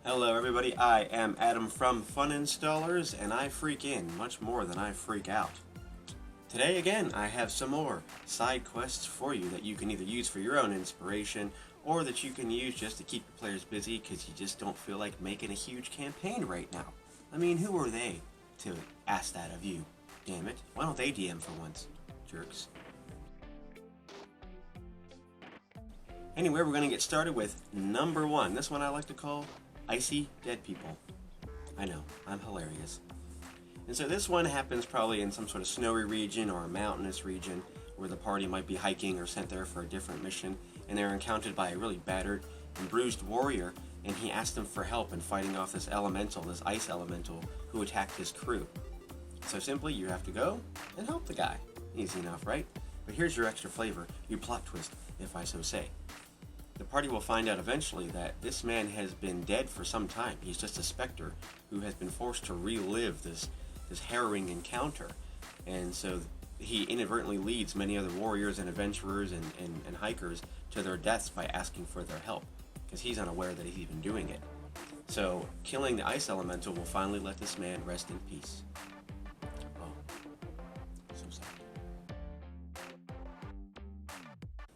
Hello everybody, I am Adam from Funinstallers, and I freak in much more than I freak out. Today again, I have some more side quests for you that you can either use for your own inspiration, or that you can use just to keep your players busy because you just don't feel like making a huge campaign right now. I mean, who are they to ask that of you? Damn it, why don't they DM for once, jerks? Anyway, we're going to get started with number one. This one I like to call Icy Dead People. I know, I'm hilarious. And so this one happens probably in some sort of snowy region or a mountainous region where the party might be hiking or sent there for a different mission, and they're encountered by a really battered and bruised warrior, and he asks them for help in fighting off this elemental, this ice elemental, who attacked his crew. So simply, you have to go and help the guy. Easy enough, right? But here's your extra flavor, your plot twist, if I so say. The party will find out eventually that this man has been dead for some time. He's just a specter who has been forced to relive this harrowing encounter. And so he inadvertently leads many other warriors and adventurers and hikers to their deaths by asking for their help, because he's unaware that he's even doing it. So killing the ice elemental will finally let this man rest in peace. Oh, so sad.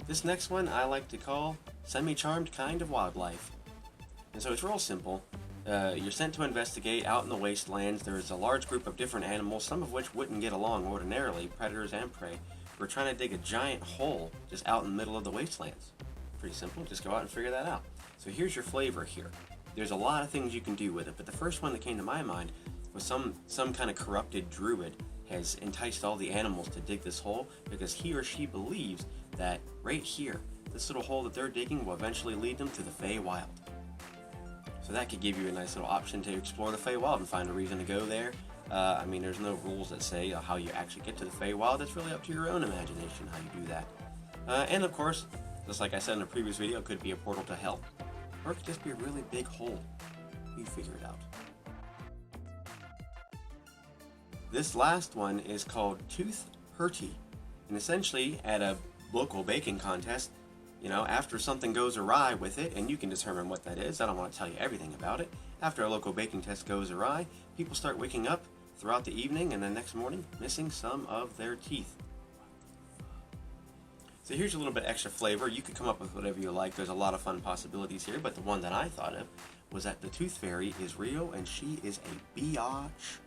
This next one I like to call Semi-Charmed Kind of Wildlife. And so it's real simple. You're sent to investigate out in the wastelands. There's a large group of different animals, some of which wouldn't get along ordinarily, predators and prey. We're trying to dig a giant hole just out in the middle of the wastelands. Pretty simple, just go out and figure that out. So here's your flavor here. There's a lot of things you can do with it, but the first one that came to my mind was some kind of corrupted druid has enticed all the animals to dig this hole because he or she believes that right here, this little hole that they're digging will eventually lead them to the Feywild. So that could give you a nice little option to explore the Feywild and find a reason to go there. I mean, there's no rules that say how you actually get to the Feywild. It's really up to your own imagination how you do that. And of course, just like I said in a previous video, it could be a portal to hell. Or it could just be a really big hole. You figure it out. This last one is called Tooth Hurty. And essentially, at a local baking contest, you know, after something goes awry with it, and you can determine what that is, I don't want to tell you everything about it. After a local baking test goes awry, people start waking up throughout the evening and the next morning missing some of their teeth. So here's a little bit extra flavor. You could come up with whatever you like. There's a lot of fun possibilities here, but the one that I thought of was that the Tooth Fairy is real and she is a biatch.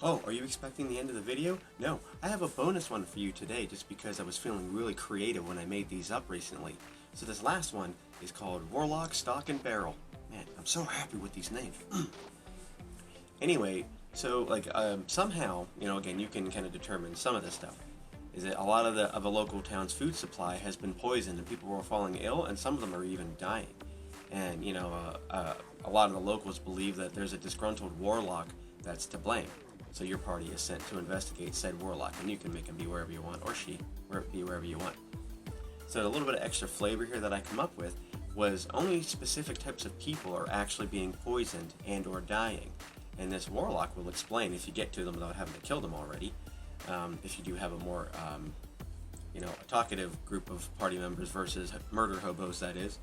Oh, are you expecting the end of the video? No, I have a bonus one for you today just because I was feeling really creative when I made these up recently. So this last one is called Warlock, Stock, and Barrel. Man, I'm so happy with these names. Anyway, so somehow, you know, again, you can kind of determine some of this stuff. Is that a lot of the local town's food supply has been poisoned and people were falling ill, and some of them are even dying. And, you know, a lot of the locals believe that there's a disgruntled warlock that's to blame. So your party is sent to investigate said warlock, and you can make him be wherever you want, or she be wherever you want. So a little bit of extra flavor here that I come up with was only specific types of people are actually being poisoned and or dying. And this warlock will explain if you get to them without having to kill them already. If you do have a more, you know, talkative group of party members versus murder hobos, that is,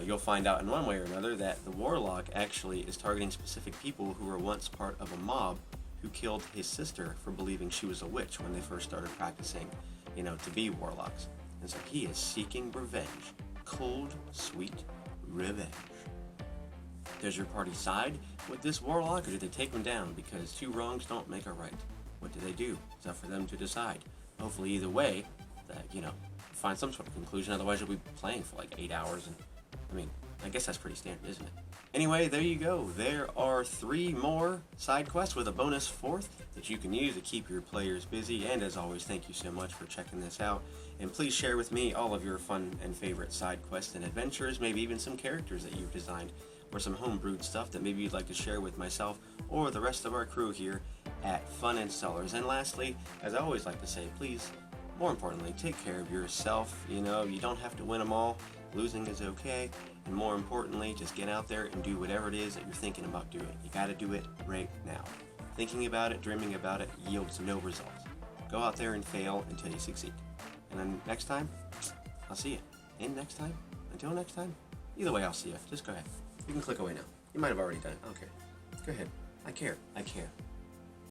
you'll find out in one way or another that the warlock actually is targeting specific people who were once part of a mob who killed his sister for believing she was a witch when they first started practicing, you know, to be warlocks. And so he is seeking revenge. Cold, sweet revenge. Does your party side with this warlock, or do they take him down because two wrongs don't make a right? What do they do? It's up for them to decide. Hopefully either way, that, you know, find some sort of conclusion, otherwise you'll be playing for like 8 hours, and I mean, I guess that's pretty standard, isn't it? Anyway, there you go. There are 3 more side quests with a bonus 4th that you can use to keep your players busy. And as always, thank you so much for checking this out. And please share with me all of your fun and favorite side quests and adventures, maybe even some characters that you've designed, or some homebrewed stuff that maybe you'd like to share with myself or the rest of our crew here at Funinstallers. And lastly, as I always like to say, please, more importantly, take care of yourself. You know, you don't have to win them all. Losing is okay. And more importantly, just get out there and do whatever it is that you're thinking about doing. You gotta do it right now. Thinking about it, dreaming about it, yields no results. Go out there and fail until you succeed. And then next time, I'll see you. And next time, until next time, either way, I'll see you. Just go ahead. You can click away now. You might have already done it. I don't care. Go ahead. I care. I care.